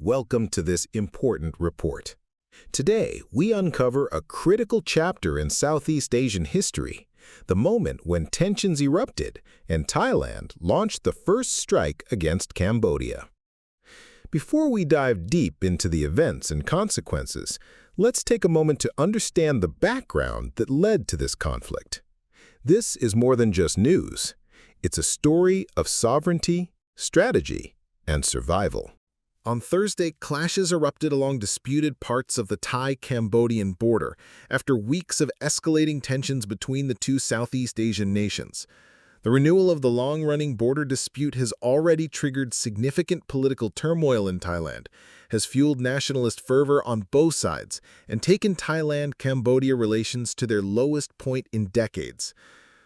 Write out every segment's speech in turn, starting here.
Welcome to this important report. Today, we uncover a critical chapter in Southeast Asian history, the moment when tensions erupted and Thailand launched the first strike against Cambodia. Before we dive deep into the events and consequences, let's take a moment to understand the background that led to this conflict. This is more than just news. It's a story of sovereignty, strategy, and survival. On Thursday, clashes erupted along disputed parts of the Thai-Cambodian border after weeks of escalating tensions between the two Southeast Asian nations. The renewal of the long-running border dispute has already triggered significant political turmoil in Thailand, has fueled nationalist fervor on both sides, and taken Thailand-Cambodia relations to their lowest point in decades.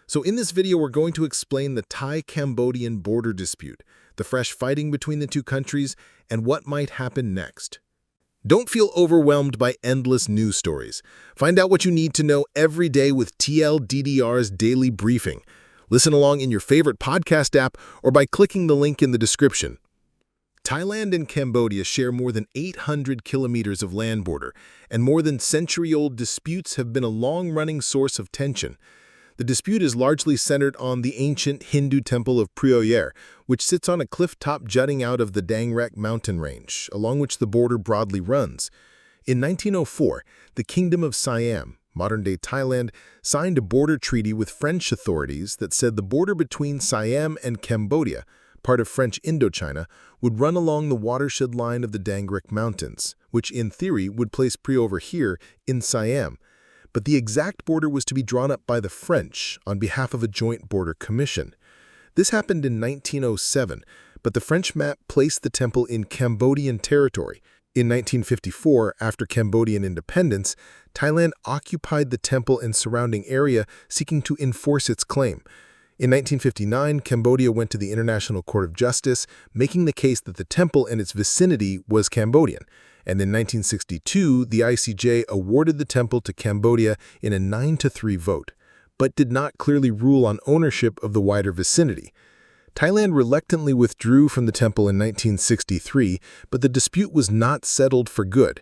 So in this video, we're going to explain the Thai-Cambodian border dispute, the fresh fighting between the two countries, and what might happen next. Don't feel overwhelmed by endless news stories. Find out what you need to know every day with TLDDR's Daily Briefing. Listen along in your favorite podcast app or by clicking the link in the description. Thailand and Cambodia share more than 800 kilometers of land border, and more than century-old disputes have been a long-running source of tension. The dispute is largely centered on the ancient Hindu temple of Preoyer, which sits on a cliff top jutting out of the Dang Rek mountain range, along which the border broadly runs. In 1904, the Kingdom of Siam, modern-day Thailand, signed a border treaty with French authorities that said the border between Siam and Cambodia, part of French Indochina, would run along the watershed line of the Dang Rek Mountains, which in theory would place Preoyer here in Siam. But the exact border was to be drawn up by the French on behalf of a joint border commission. This happened in 1907, but the French map placed the temple in Cambodian territory. In 1954, after Cambodian independence, Thailand occupied the temple and surrounding area, seeking to enforce its claim. In 1959, Cambodia went to the International Court of Justice, making the case that the temple and its vicinity was Cambodian. And in 1962, the ICJ awarded the temple to Cambodia in a 9-3 vote, but did not clearly rule on ownership of the wider vicinity. Thailand reluctantly withdrew from the temple in 1963, but the dispute was not settled for good.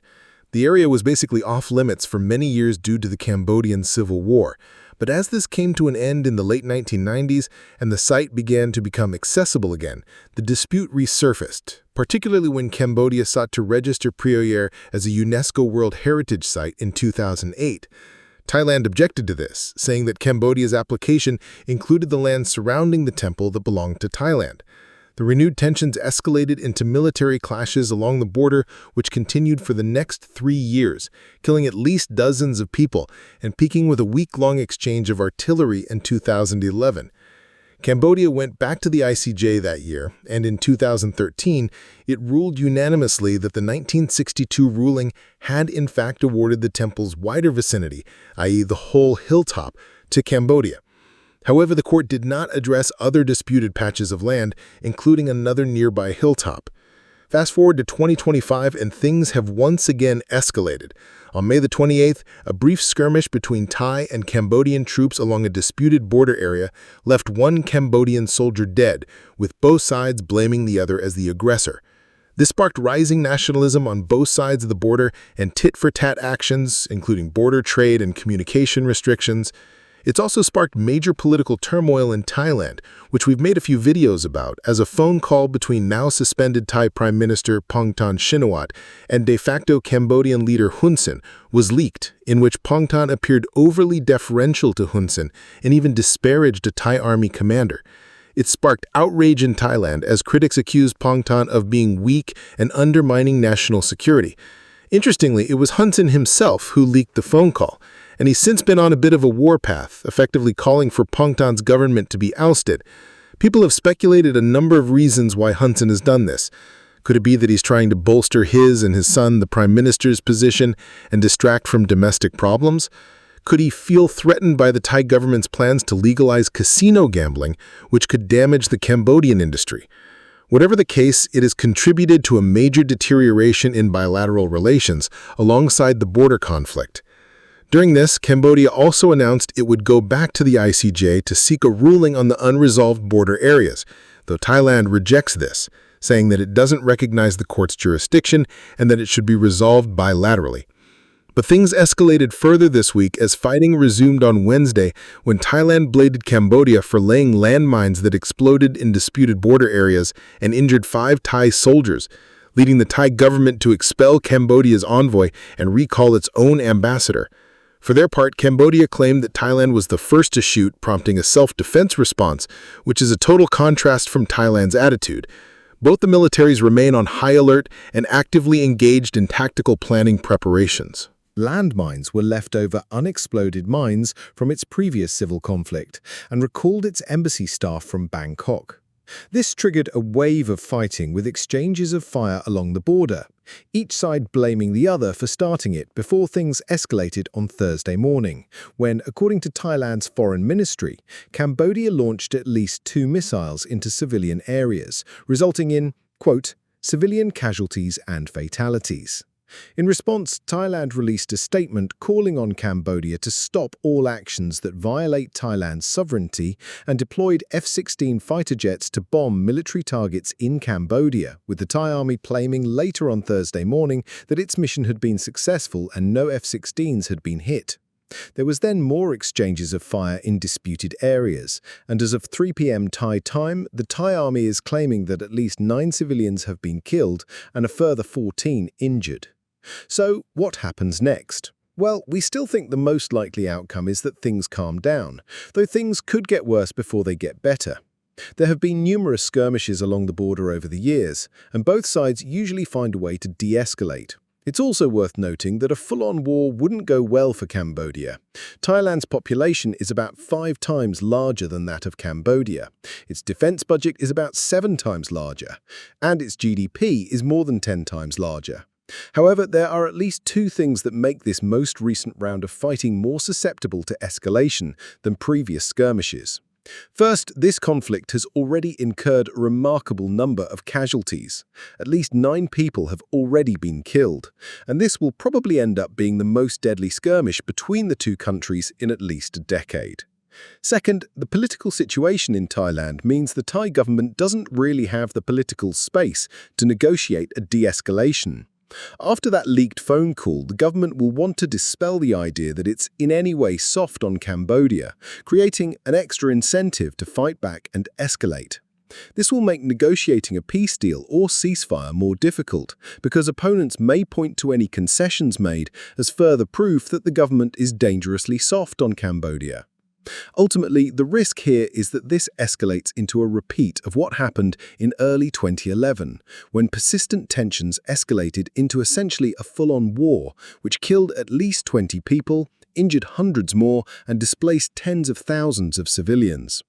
The area was basically off-limits for many years due to the Cambodian Civil War. But as this came to an end in the late 1990s and the site began to become accessible again, the dispute resurfaced, particularly when Cambodia sought to register Preoyer as a UNESCO World Heritage Site in 2008. Thailand objected to this, saying that Cambodia's application included the land surrounding the temple that belonged to Thailand. The renewed tensions escalated into military clashes along the border, which continued for the next 3 years, killing at least dozens of people and peaking with a week-long exchange of artillery in 2011. Cambodia went back to the ICJ that year, and in 2013, it ruled unanimously that the 1962 ruling had in fact awarded the temple's wider vicinity, i.e. the whole hilltop, to Cambodia. However, the court did not address other disputed patches of land, including another nearby hilltop. Fast forward to 2025 and things have once again escalated. On May the 28th, a brief skirmish between Thai and Cambodian troops along a disputed border area left one Cambodian soldier dead, with both sides blaming the other as the aggressor. This sparked rising nationalism on both sides of the border and tit-for-tat actions, including border trade and communication restrictions. It's also sparked major political turmoil in Thailand, which we've made a few videos about, as a phone call between now-suspended Thai Prime Minister Pongtan Shinawat and de facto Cambodian leader Hun Sen was leaked, in which Pongtan appeared overly deferential to Hun Sen and even disparaged a Thai army commander. It sparked outrage in Thailand as critics accused Pongtan of being weak and undermining national security. Interestingly, it was Hun Sen himself who leaked the phone call, and he's since been on a bit of a warpath, effectively calling for Pongtan's government to be ousted. People have speculated a number of reasons why Hun Sen has done this. Could it be that he's trying to bolster his and his son, the Prime Minister's position, and distract from domestic problems? Could he feel threatened by the Thai government's plans to legalize casino gambling, which could damage the Cambodian industry? Whatever the case, it has contributed to a major deterioration in bilateral relations alongside the border conflict. During this, Cambodia also announced it would go back to the ICJ to seek a ruling on the unresolved border areas, though Thailand rejects this, saying that it doesn't recognize the court's jurisdiction and that it should be resolved bilaterally. But things escalated further this week as fighting resumed on Wednesday when Thailand blamed Cambodia for laying landmines that exploded in disputed border areas and injured 5 Thai soldiers, leading the Thai government to expel Cambodia's envoy and recall its own ambassador. For their part, Cambodia claimed that Thailand was the first to shoot, prompting a self-defense response, which is a total contrast from Thailand's attitude. Both the militaries remain on high alert and actively engaged in tactical planning preparations. Landmines were leftover unexploded mines from its previous civil conflict and recalled its embassy staff from Bangkok. This triggered a wave of fighting with exchanges of fire along the border, each side blaming the other for starting it before things escalated on Thursday morning, when, according to Thailand's foreign ministry, Cambodia launched at least 2 missiles into civilian areas, resulting in, quote, civilian casualties and fatalities. In response, Thailand released a statement calling on Cambodia to stop all actions that violate Thailand's sovereignty and deployed F-16 fighter jets to bomb military targets in Cambodia, with the Thai army claiming later on Thursday morning that its mission had been successful and no F-16s had been hit. There was then more exchanges of fire in disputed areas, and as of 3 p.m. Thai time, the Thai army is claiming that at least 9 civilians have been killed and a further 14 injured. So, what happens next? Well, we still think the most likely outcome is that things calm down, though things could get worse before they get better. There have been numerous skirmishes along the border over the years, and both sides usually find a way to de-escalate. It's also worth noting that a full-on war wouldn't go well for Cambodia. Thailand's population is about 5 times larger than that of Cambodia. Its defense budget is about 7 times larger, and its GDP is more than 10 times larger. However, there are at least 2 things that make this most recent round of fighting more susceptible to escalation than previous skirmishes. First, this conflict has already incurred a remarkable number of casualties. At least 9 people have already been killed, and this will probably end up being the most deadly skirmish between the 2 countries in at least a decade. Second, the political situation in Thailand means the Thai government doesn't really have the political space to negotiate a de-escalation. After that leaked phone call, the government will want to dispel the idea that it's in any way soft on Cambodia, creating an extra incentive to fight back and escalate. This will make negotiating a peace deal or ceasefire more difficult, because opponents may point to any concessions made as further proof that the government is dangerously soft on Cambodia. Ultimately, the risk here is that this escalates into a repeat of what happened in early 2011, when persistent tensions escalated into essentially a full-on war, which killed at least 20 people, injured hundreds more, and displaced tens of thousands of civilians.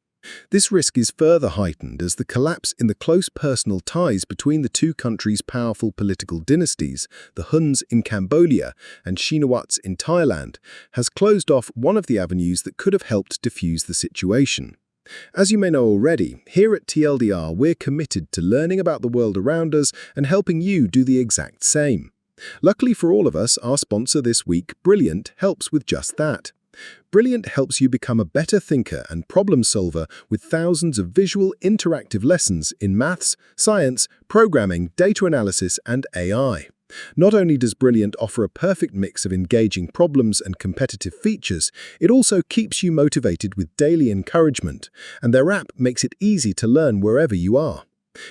This risk is further heightened as the collapse in the close personal ties between the 2 countries' powerful political dynasties, the Huns in Cambodia and Shinawats in Thailand, has closed off one of the avenues that could have helped defuse the situation. As you may know already, here at TLDR we're committed to learning about the world around us and helping you do the exact same. Luckily for all of us, our sponsor this week, Brilliant, helps with just that. Brilliant helps you become a better thinker and problem solver with thousands of visual, interactive lessons in maths, science, programming, data analysis, and AI. Not only does Brilliant offer a perfect mix of engaging problems and competitive features, it also keeps you motivated with daily encouragement, and their app makes it easy to learn wherever you are.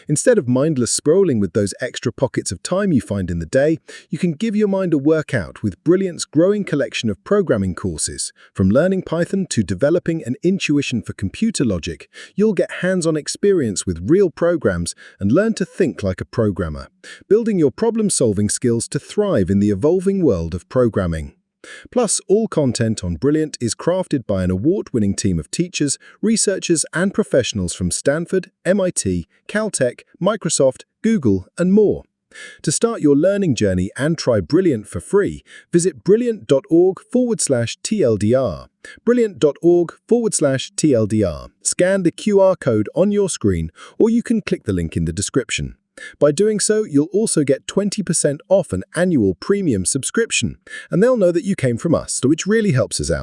Instead of mindless scrolling with those extra pockets of time you find in the day, you can give your mind a workout with Brilliant's growing collection of programming courses. From learning Python to developing an intuition for computer logic, you'll get hands-on experience with real programs and learn to think like a programmer, building your problem-solving skills to thrive in the evolving world of programming. Plus, all content on Brilliant is crafted by an award-winning team of teachers, researchers, and professionals from Stanford, MIT, Caltech, Microsoft, Google, and more. To start your learning journey and try Brilliant for free, visit brilliant.org/TLDR. Brilliant.org/TLDR. Scan the QR code on your screen, or you can click the link in the description. By doing so, you'll also get 20% off an annual premium subscription, and they'll know that you came from us, which really helps us out.